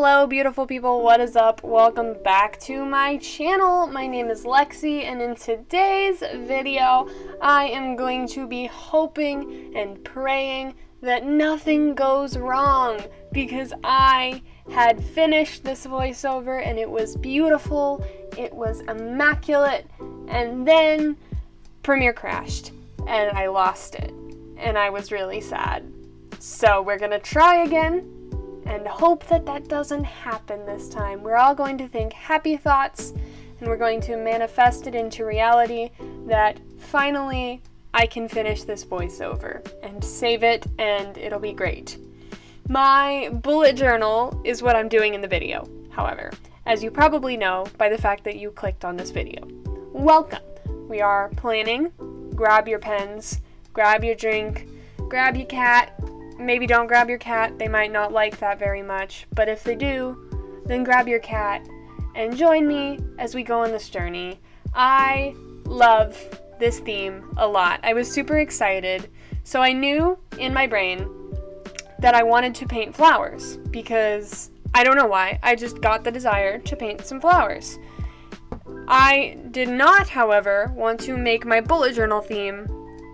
Hello beautiful people, what is up? Welcome back to my channel. My name is Lexi, and in today's video I am going to be hoping and praying that nothing goes wrong, because I had finished this voiceover and it was beautiful, it was immaculate, and then Premiere crashed and I lost it and I was really sad. So we're gonna try again and hope that that doesn't happen this time. We're all going to think happy thoughts and we're going to manifest it into reality that finally I can finish this voiceover and save it and it'll be great. My bullet journal is what I'm doing in the video, however, as you probably know by the fact that you clicked on this video. Welcome! We are planning. Grab your pens, grab your drink, grab your cat. Maybe don't grab your cat, they might not like that very much, but if they do, then grab your cat and join me as we go on this journey. I love this theme a lot. I was super excited, so I knew in my brain that I wanted to paint flowers because I don't know why, I just got the desire to paint some flowers. I did not, however, want to make my bullet journal theme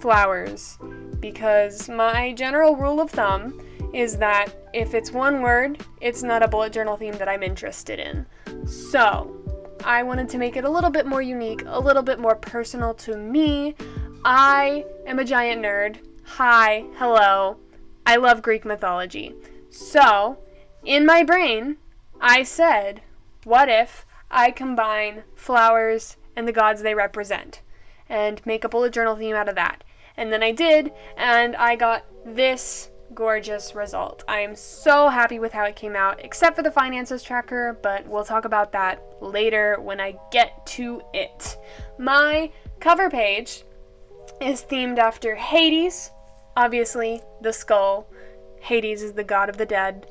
flowers, because my general rule of thumb is that if it's one word, it's not a bullet journal theme that I'm interested in. So I wanted to make it a little bit more unique, a little bit more personal to me. I am a giant nerd. Hi, hello. I love Greek mythology. So in my brain, I said, what if I combine flowers and the gods they represent and make a bullet journal theme out of that? And then I did, and I got this gorgeous result. I am so happy with how it came out, except for the finances tracker, but we'll talk about that later when I get to it. My cover page is themed after Hades, obviously the skull. Hades is the god of the dead.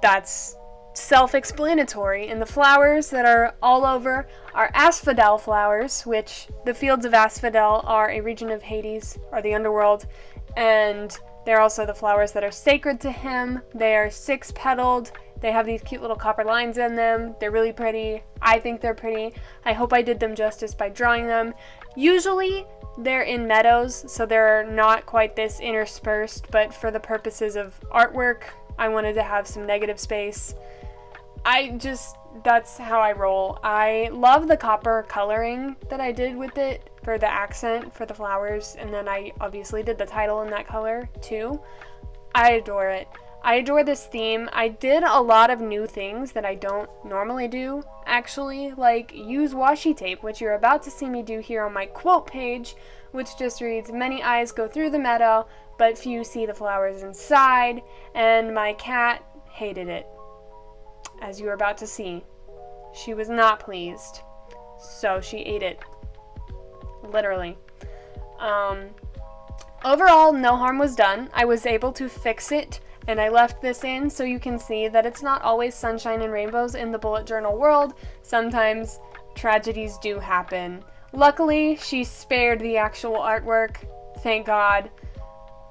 That's self-explanatory, and the flowers that are all over are asphodel flowers, which the fields of asphodel are a region of Hades, or the underworld, and they're also the flowers that are sacred to him. They are 6-petaled, they have these cute little copper lines in them, they're really pretty. I think they're pretty. I hope I did them justice by drawing them. Usually they're in meadows, so they're not quite this interspersed, but for the purposes of artwork, I wanted to have some negative space. That's how I roll. I love the copper coloring that I did with it for the accent for the flowers, and then I obviously did the title in that color too. I adore it. I adore this theme. I did a lot of new things that I don't normally do, actually, like use washi tape, which you're about to see me do here on my quote page, which just reads, "Many eyes go through the meadow, but few see the flowers inside," and my cat hated it. As you are about to see, she was not pleased, so she ate it, literally. Overall, no harm was done. I was able to fix it, and I left this in so you can see that it's not always sunshine and rainbows in the bullet journal world. Sometimes tragedies do happen. Luckily, she spared the actual artwork, thank God.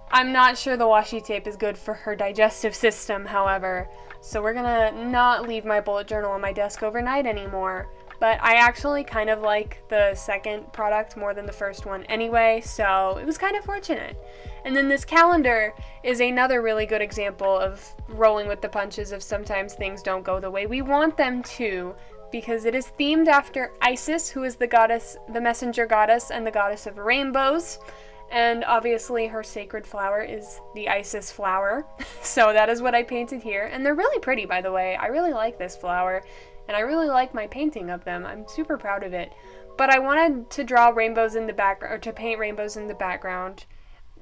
I'm not sure the washi tape is good for her digestive system, however, so we're gonna not leave my bullet journal on my desk overnight anymore. But I actually kind of like the second product more than the first one anyway, so it was kind of fortunate. And then this calendar is another really good example of rolling with the punches of sometimes things don't go the way we want them to, because it is themed after Isis, who is the goddess, the messenger goddess, and the goddess of rainbows. And obviously her sacred flower is the Isis flower. So that is what I painted here. And they're really pretty, by the way. I really like this flower. And I really like my painting of them. I'm super proud of it. But I wanted to draw rainbows in the background, or to paint rainbows in the background.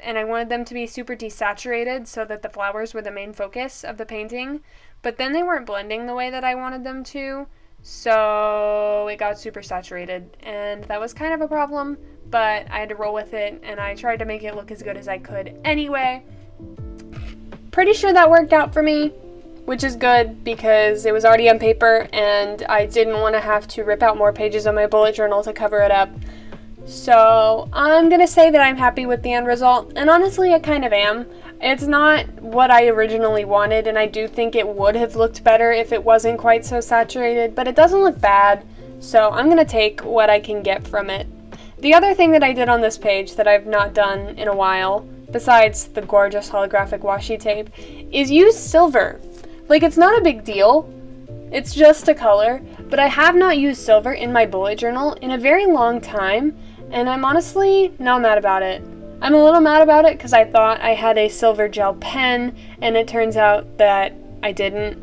And I wanted them to be super desaturated so that the flowers were the main focus of the painting. But then they weren't blending the way that I wanted them to. So it got super saturated. And that was kind of a problem. But I had to roll with it, and I tried to make it look as good as I could anyway. Pretty sure that worked out for me, which is good because it was already on paper, and I didn't want to have to rip out more pages of my bullet journal to cover it up. So I'm gonna say that I'm happy with the end result, and honestly I kind of am. It's not what I originally wanted, and I do think it would have looked better if it wasn't quite so saturated, but it doesn't look bad, so I'm going to take what I can get from it. The other thing that I did on this page that I've not done in a while, besides the gorgeous holographic washi tape, is use silver. Like, it's not a big deal. It's just a color, but I have not used silver in my bullet journal in a very long time, and I'm honestly not mad about it. I'm a little mad about it because I thought I had a silver gel pen, and it turns out that I didn't.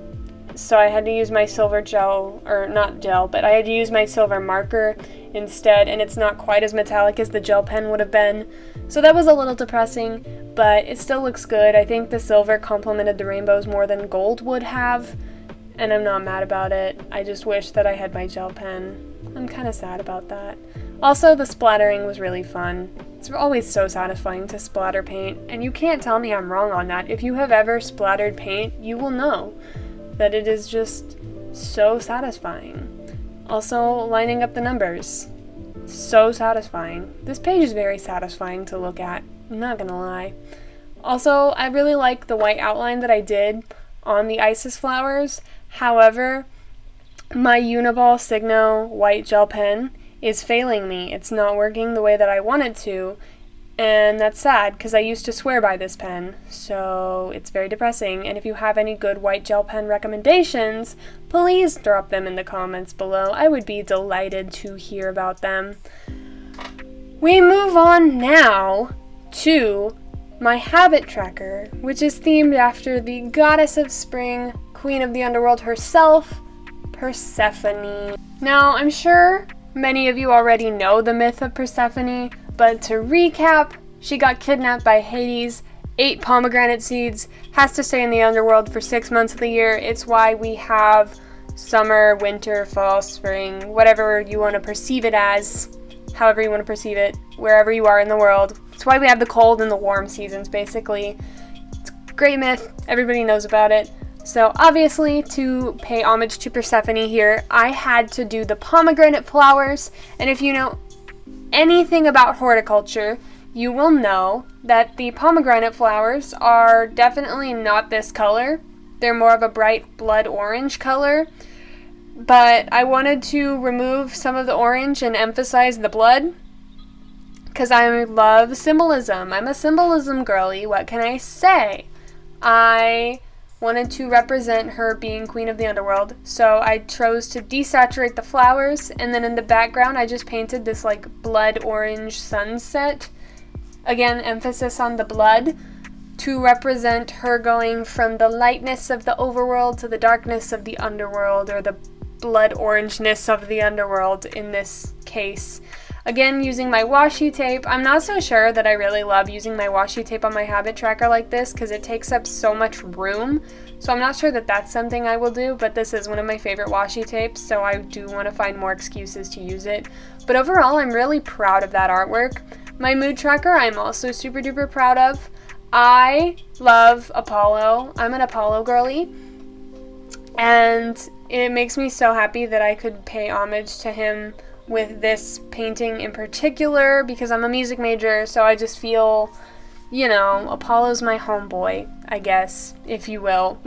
So I had to use my silver gel, or not gel, but I had to use my silver marker instead, and it's not quite as metallic as the gel pen would have been. So that was a little depressing, but it still looks good. I think the silver complemented the rainbows more than gold would have, and I'm not mad about it. I just wish that I had my gel pen. I'm kind of sad about that. Also, the splattering was really fun. It's always so satisfying to splatter paint, and you can't tell me I'm wrong on that. If you have ever splattered paint, you will know that it is just so satisfying. Also, lining up the numbers. So satisfying. This page is very satisfying to look at, I'm not gonna lie. Also, I really like the white outline that I did on the Isis flowers. However, my Uniball Signo white gel pen is failing me. It's not working the way that I want it to, and that's sad because I used to swear by this pen, so it's very depressing. And if you have any good white gel pen recommendations, please drop them in the comments below. I would be delighted to hear about them. We move on now to my habit tracker, which is themed after the goddess of spring, queen of the underworld herself, Persephone. Now, I'm sure many of you already know the myth of Persephone, but to recap, she got kidnapped by Hades, ate pomegranate seeds, has to stay in the underworld for 6 months of the year. It's why we have summer, winter, fall, spring, whatever you want to perceive it as, however you want to perceive it, wherever you are in the world. It's why we have the cold and the warm seasons, basically. It's a great myth. Everybody knows about it. So obviously, to pay homage to Persephone here, I had to do the pomegranate flowers, and if you know anything about horticulture, you will know that the pomegranate flowers are definitely not this color. They're more of a bright blood orange color, but I wanted to remove some of the orange and emphasize the blood, because I love symbolism. I'm a symbolism girly, what can I say? I wanted to represent her being queen of the underworld, so I chose to desaturate the flowers, and then in the background I just painted this like blood orange sunset. Again, emphasis on the blood, to represent her going from the lightness of the overworld to the darkness of the underworld, or the blood orangeness of the underworld in this case. Again, using my washi tape. I'm not so sure that I really love using my washi tape on my habit tracker like this because it takes up so much room. So I'm not sure that that's something I will do, but this is one of my favorite washi tapes, so I do want to find more excuses to use it. But overall, I'm really proud of that artwork. My mood tracker, I'm also super duper proud of. I love Apollo. I'm an Apollo girly, and it makes me so happy that I could pay homage to him with this painting in particular, because I'm a music major, so I just feel, you know, Apollo's my homeboy, I guess, if you will.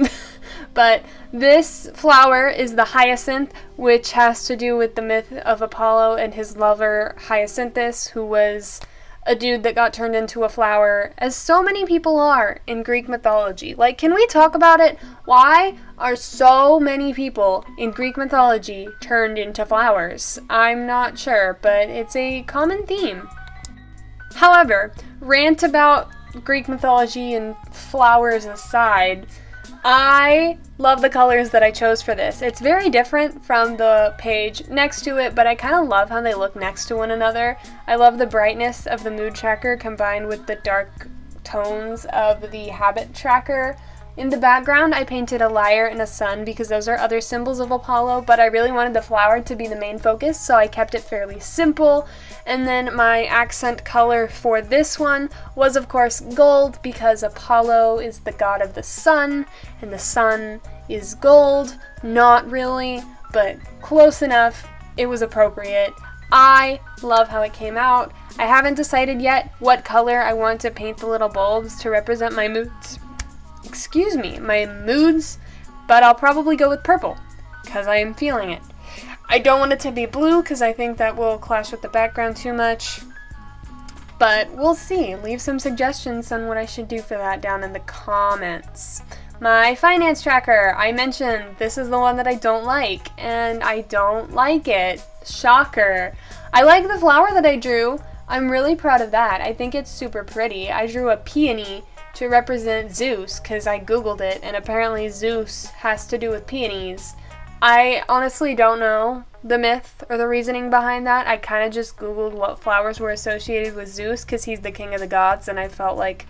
But this flower is the hyacinth, which has to do with the myth of Apollo and his lover Hyacinthus, who was a dude that got turned into a flower, as so many people are in Greek mythology. Like, can we talk about it? Why are so many people in Greek mythology turned into flowers? I'm not sure, but it's a common theme. However, rant about Greek mythology and flowers aside, I love the colors that I chose for this. It's very different from the page next to it, but I kind of love how they look next to one another. I love the brightness of the mood tracker combined with the dark tones of the habit tracker. In the background, I painted a lyre and a sun because those are other symbols of Apollo, but I really wanted the flower to be the main focus, so I kept it fairly simple. And then my accent color for this one was, of course, gold, because Apollo is the god of the sun, and the sun is gold. Not really, but close enough. It was appropriate. I love how it came out. I haven't decided yet what color I want to paint the little bulbs to represent my moods. Excuse me, my moods, but I'll probably go with purple, because I am feeling it. I don't want it to be blue, because I think that will clash with the background too much. But we'll see. Leave some suggestions on what I should do for that down in the comments. My finance tracker, I mentioned this is the one that I don't like, and I don't like it. Shocker. I like the flower that I drew. I'm really proud of that. I think it's super pretty. I drew a peony to represent Zeus, because I googled it, and apparently Zeus has to do with peonies. I honestly don't know the myth or the reasoning behind that. I kind of just googled what flowers were associated with Zeus, because he's the king of the gods, and I felt like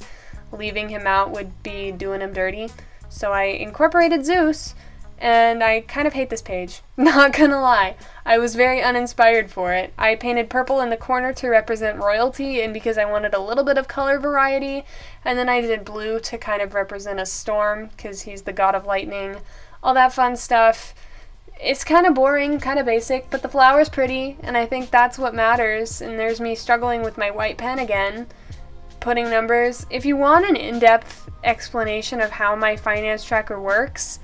leaving him out would be doing him dirty. So I incorporated Zeus, and I kind of hate this page. Not gonna lie. I was very uninspired for it. I painted purple in the corner to represent royalty, and because I wanted a little bit of color variety, and then I did blue to kind of represent a storm, because he's the god of lightning. All that fun stuff. It's kind of boring, kind of basic, but the flower's pretty, and I think that's what matters. And there's me struggling with my white pen again, putting numbers. If you want an in-depth explanation of how my finance tracker works,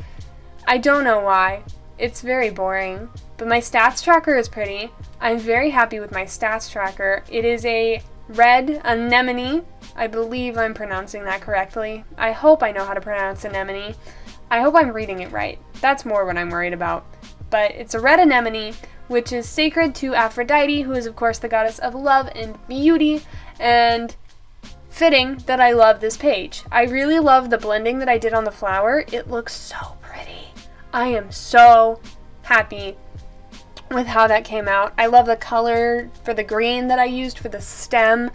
I don't know why. It's very boring, but my stats tracker is pretty. I'm very happy with my stats tracker. It is a red anemone. I believe I'm pronouncing that correctly. I hope I know how to pronounce anemone. I hope I'm reading it right. That's more what I'm worried about. But it's a red anemone, which is sacred to Aphrodite, who is of course the goddess of love and beauty, and fitting that I love this page. I really love the blending that I did on the flower. It looks so pretty. I am so happy with how that came out. I love the color for the green that I used for the stem.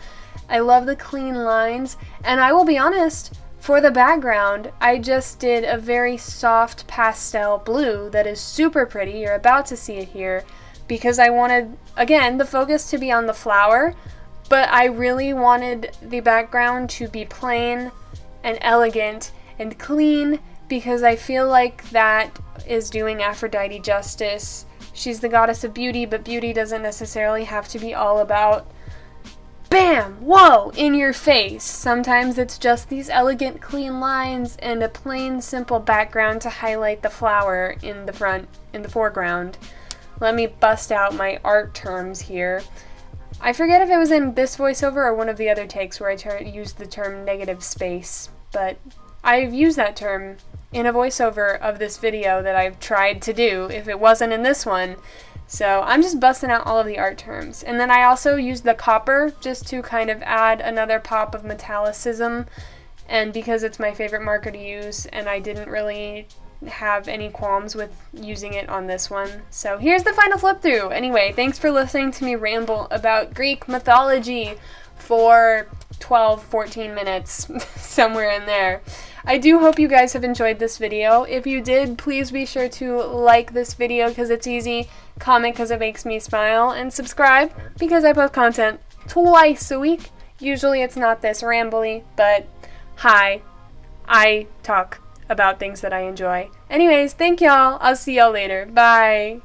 I love the clean lines, and I will be honest, for the background, I just did a very soft pastel blue that is super pretty. You're about to see it here, because I wanted, again, the focus to be on the flower, but I really wanted the background to be plain and elegant and clean, because I feel like that is doing Aphrodite justice. She's the goddess of beauty, but beauty doesn't necessarily have to be all about bam, whoa, in your face. Sometimes it's just these elegant, clean lines and a plain, simple background to highlight the flower in the foreground. Let me bust out my art terms here. I forget if it was in this voiceover or one of the other takes where I used the term negative space, but I've used that term in a voiceover of this video that I've tried to do, if it wasn't in this one. So I'm just busting out all of the art terms. And then I also used the copper just to kind of add another pop of metallicism. And because it's my favorite marker to use, and I didn't really have any qualms with using it on this one. So here's the final flip through. Anyway, thanks for listening to me ramble about Greek mythology for 12-14 minutes, somewhere in there. I do hope you guys have enjoyed this video. If you did, please be sure to like this video because it's easy, comment because it makes me smile, and subscribe because I post content twice a week. Usually it's not this rambly, but hi, I talk about things that I enjoy. Anyways, thank y'all. I'll see y'all later. Bye.